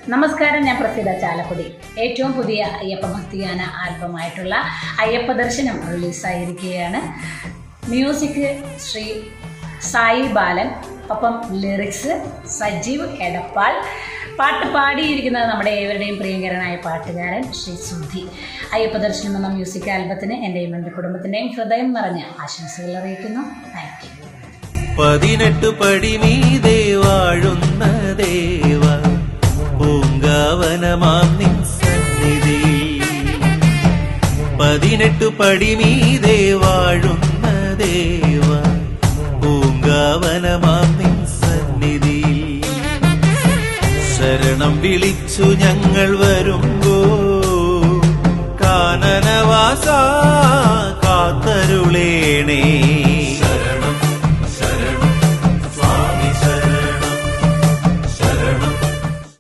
നമസ്കാരം, ഞാൻ പ്രസീത ചാലക്കുടി. ഏറ്റവും പുതിയ അയ്യപ്പ ഭക്തിഗാന ആൽബമായിട്ടുള്ള അയ്യപ്പ ദർശനം റിലീസായിരിക്കുകയാണ്. മ്യൂസിക് ശ്രീ സായി ബാലൻ, ഒപ്പം ലിറിക്സ് സജീവ് എടപ്പാൾ. പാട്ട് പാടിയിരിക്കുന്നത് നമ്മുടെ ഏവരുടെയും പ്രിയങ്കരനായ പാട്ടുകാരൻ ശ്രീ സുധി. അയ്യപ്പ ദർശനം എന്ന മ്യൂസിക് ആൽബത്തിന് എൻ്റെയും എൻ്റെ കുടുംബത്തിൻ്റെയും ഹൃദയം നിറഞ്ഞ ആശംസകൾ അറിയിക്കുന്നു. Thank you. 18 പടി മീതെ വാഴുന്ന ദേവ, പൂങ്കാവനമാം നിൻ സന്നിധി. 18 പടി മീതെ വാഴുന്ന ദേവ, പൂങ്കാവനമാം നിൻ സന്നിധി. ശരണം വിളിച്ചു ഞങ്ങൾ വരുമ്പോ കാനനവാസ കാത്തരുളേണേ.